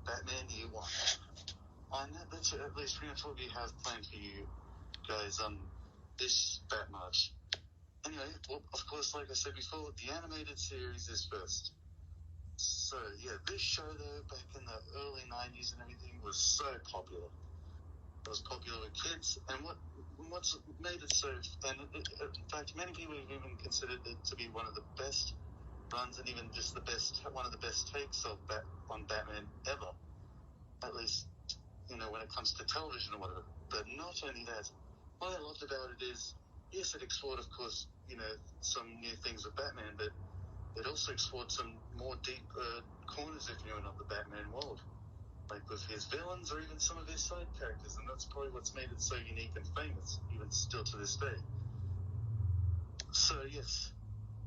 Batman Year One. And that's at least pretty much what we have planned for you guys this Bat March. Anyway, well, of course, like I said before, the animated series is first. So, yeah, this show, though, back in the early 90s and everything, was so popular. It was popular with kids, and what's made it so... And in fact, many people have even considered it to be one of the best runs and even just one of the best takes on Batman ever. At least, when it comes to television or whatever. But not only that, what I loved about it is, yes, it explored, of course, some new things with Batman, but it also explored some more deep corners, if you know, of the Batman world. Like with his villains or even some of his side characters, and that's probably what's made it so unique and famous, even still to this day. So, yes,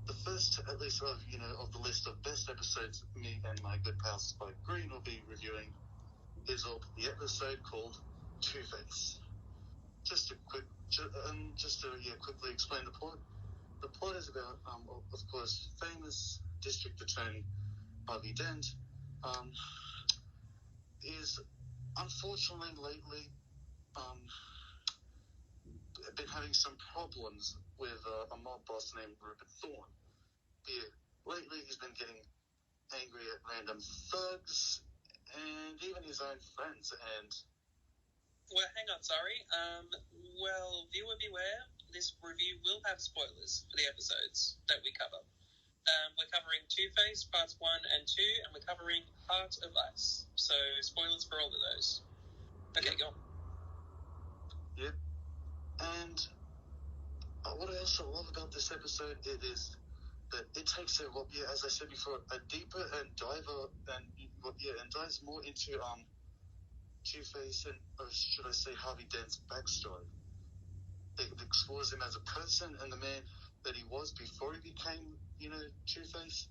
the first, at least of the list of best episodes me and my good pal Spike Greene will be reviewing is the episode called Two-Face. Just to quickly explain the plot. The plot is about, of course, famous District Attorney Harvey Dent is unfortunately lately been having some problems with a mob boss named Rupert Thorne. Yeah, lately he's been getting angry at random thugs and even his own friends. And well, hang on, sorry. Well, viewer beware. This review will have spoilers for the episodes that we cover. We're covering Two-Face parts 1 and 2, and we're covering Heart of Ice. So spoilers for all of those. Okay, go on. Yep. And what I also love about this episode is that it takes as I said before, a deeper and dives more into Two-Face and, or should I say, Harvey Dent's backstory. It explores him as a person and the man that he was before he became, Two-Face.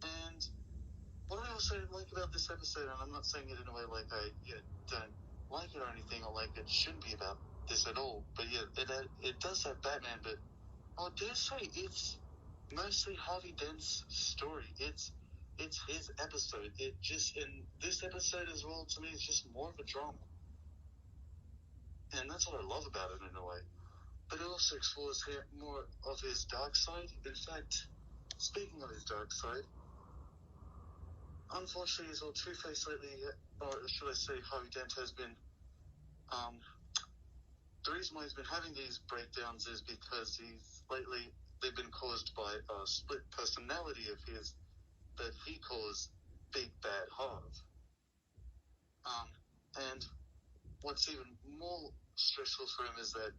And what I also like about this episode, and I'm not saying it in a way like I don't like it or anything, or like it shouldn't be about this at all, but yeah, it does have Batman, but I dare say it's mostly Harvey Dent's story. It's his episode. It just, in this episode as well, to me, it's just more of a drama. And that's what I love about it in a way. But it also explores more of his dark side. In fact, speaking of his dark side, unfortunately as well, Two-Face lately, or should I say Harvey Dent has been, the reason why he's been having these breakdowns is because they've been caused by a split personality of his that he calls Big Bad Harv. And what's even more stressful for him is that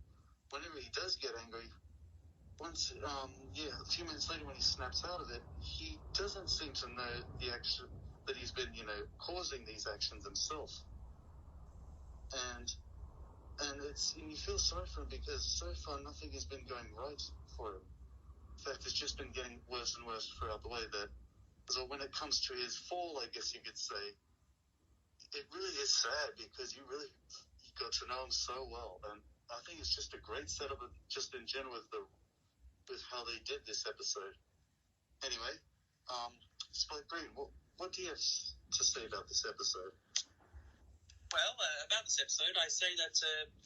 whenever he does get angry, a few minutes later when he snaps out of it, he doesn't seem to know the action that he's been, causing these actions himself. And you feel sorry for him because so far nothing has been going right for him. In fact, it's just been getting worse and worse throughout the way. So when it comes to his fall, I guess you could say, it really is sad because you got to know him so well. And I think it's just a great setup, just in general, with how they did this episode. Anyway, Spike Greene, what do you have to say about this episode? Well, about this episode, I say that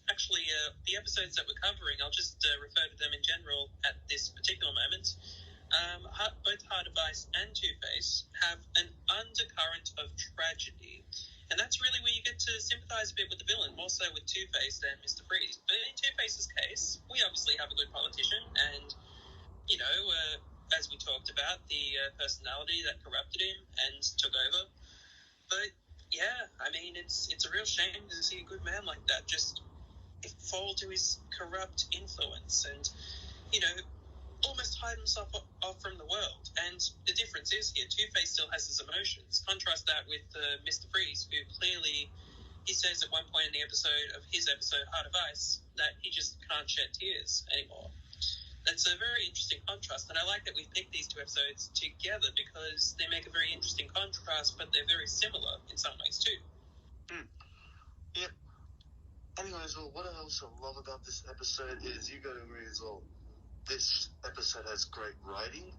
the episodes that we're covering, I'll just refer to them in general at this particular moment. Both Heart of Ice and Two-Face have an undercurrent of tragedy. And that's really where you get to sympathise a bit with the villain, more so with Two-Face than Mr. Freeze. But in Two-Face's case, we obviously have a good politician, and, as we talked about, the personality that corrupted him and took over. But, yeah, I mean, it's a real shame to see a good man like that just fall to his corrupt influence and, almost hide himself off from the world. And the difference is here, Two-Face still has his emotions. Contrast that with Mr. Freeze, who clearly, he says at one point in the his episode, Heart of Ice, that he just can't shed tears anymore. That's a very interesting contrast, and I like that we've picked these two episodes together because they make a very interesting contrast, but they're very similar in some ways too. Yeah. Anyways, well, what I also love about this episode is, you got to agree as well, this episode has great writing,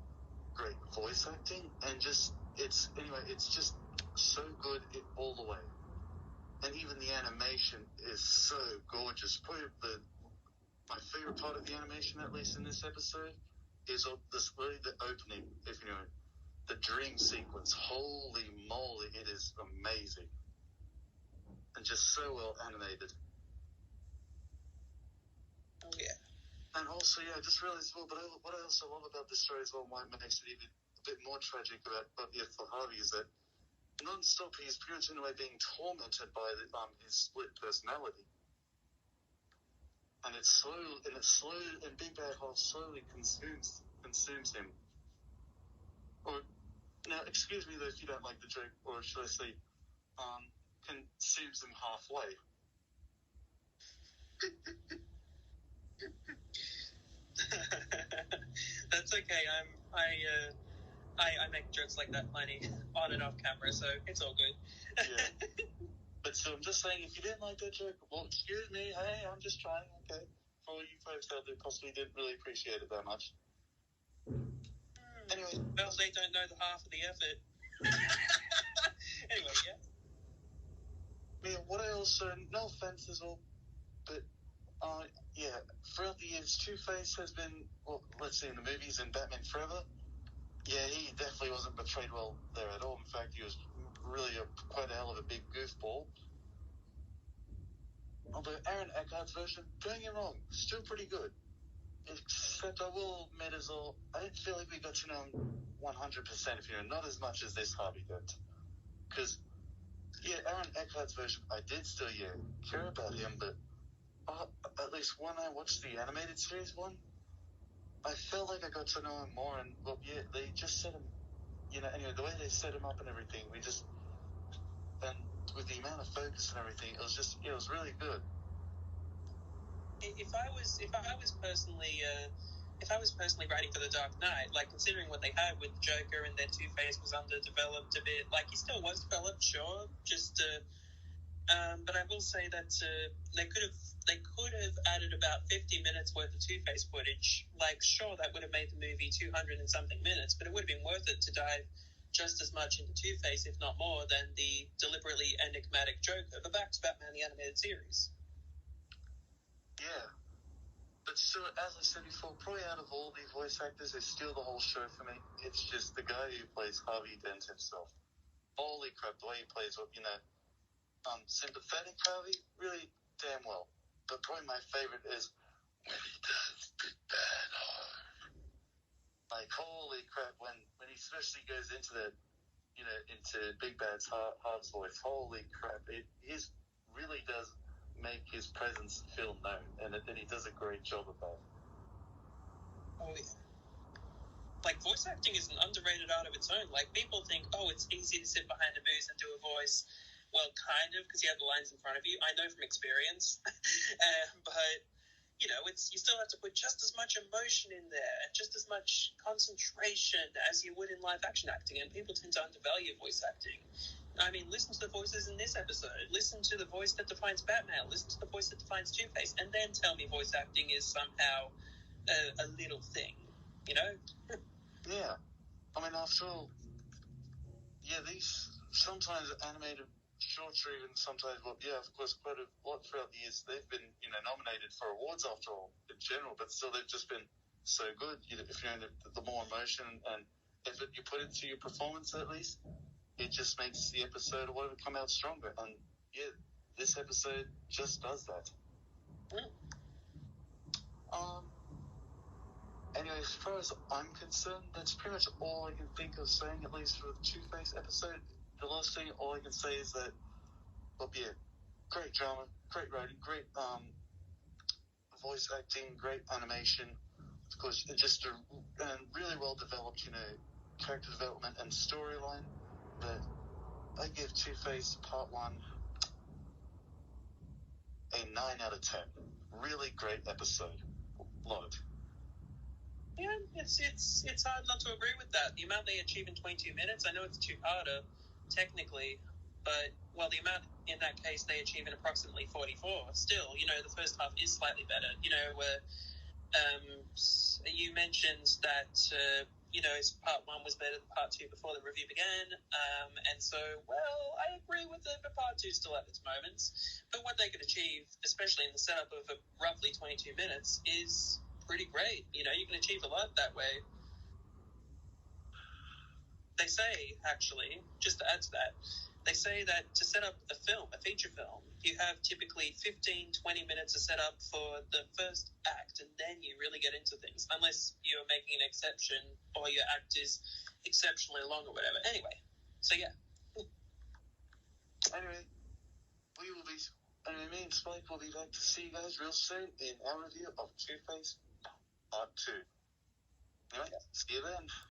great voice acting, and it's just so good all the way. And even the animation is so gorgeous. Probably my favorite part of the animation, at least in this episode, is really the opening, if you know, the dream sequence. Holy moly, it is amazing. And just so well animated. Oh, yeah. And also, yeah, I just realized, well, but what I also love about this story as well, what makes it even a bit more tragic about for Harvey, is that non-stop he's pretty much in a way being tormented by his split personality. And it's slow, and Big Bad Wolf slowly consumes him. Or, now, excuse me though if you don't like the joke, or should I say, consumes him halfway. That's okay. I make jokes like that plenty on and off camera, so it's all good. Yeah. But so I'm just saying, if you didn't like that joke, well, excuse me. Hey, I'm just trying. Okay, for all you folks out there possibly didn't really appreciate it that much. Anyway, well, they don't know the half of the effort. Anyway, yeah. Yeah, what I also, no offense at all, but yeah, throughout the years, Two-Face has been, well, let's see, in the movies and Batman Forever, yeah, he definitely wasn't portrayed well there at all. In fact, he was really quite a hell of a big goofball. Although Aaron Eckhart's version, don't get me wrong, still pretty good. Except I will admit as well, I didn't feel like we got to know him 100%, if you know, not as much as this Harvey did. Because, yeah, Aaron Eckhart's version, I did still, care about him, but at least when I watched the animated series one, I felt like I got to know him more, and, well, yeah, they just set him, anyway, the way they set him up and everything, and with the amount of focus and everything, it was really good. If I was personally writing for The Dark Knight, like considering what they had with Joker and then Two-Face was underdeveloped a bit, like he still was developed, sure, but I will say that they could have added about 50 minutes worth of Two-Face footage. Like, sure, that would have made the movie 200 and something minutes, but it would have been worth it to dive just as much into Two-Face, if not more, than the deliberately enigmatic Joker. But back to Batman the Animated Series. Yeah. But still, as I said before, probably out of all the voice actors, they steal the whole show for me. It's just the guy who plays Harvey Dent himself. Holy crap, the way he plays, sympathetic Harvey, really damn well. But probably my favorite is when he does Big Bad Harvey. Like, holy crap, when he especially goes into that, into Big Bad's Harv's voice, holy crap, it really does make his presence feel known, and he does a great job of that. Oh, yeah. Like, voice acting is an underrated art of its own. Like, people think, oh, it's easy to sit behind a booth and do a voice. Well, kind of, because you have the lines in front of you. I know from experience. But, you still have to put just as much emotion in there, just as much concentration as you would in live-action acting, and people tend to undervalue voice acting. I mean, listen to the voices in this episode. Listen to the voice that defines Batman. Listen to the voice that defines Two-Face. And then tell me voice acting is somehow a little thing, Yeah. I mean, after all, these sometimes animated shorts, or even sometimes, of course, quite a lot throughout the years, they've been, nominated for awards after all, in general, but still they've just been so good. If the more emotion and effort you put into your performance, at least, it just makes the episode or whatever come out stronger. And this episode just does that. Anyway, as far as I'm concerned, that's pretty much all I can think of saying, at least for the Two-Face episode. The last thing, all I can say is that, great drama, great writing, great voice acting, great animation, of course, just a really well developed, character development and storyline. But I give Two-Face Part 1 a 9 out of 10. Really great episode. Love it. Yeah, it's hard not to agree with that. The amount they achieve in 22 minutes, I know it's too harder, technically, but, the amount in that case they achieve in approximately 44. Still, the first half is slightly better. You mentioned that part 1 was better than part 2 before the review began. And so, well, I agree with it, but part 2 still had its moments. But what they could achieve, especially in the setup of roughly 22 minutes, is pretty great. You can achieve a lot that way. They say, actually, just to add to that, they say that to set up a feature film, you have typically 15, 20 minutes of setup for the first act, and then you really get into things, unless you're making an exception or your act is exceptionally long or whatever. Anyway, so yeah. Anyway, me and Spike will be back to see you guys real soon in our review of Two-Face Part 2. Anyway, see you then.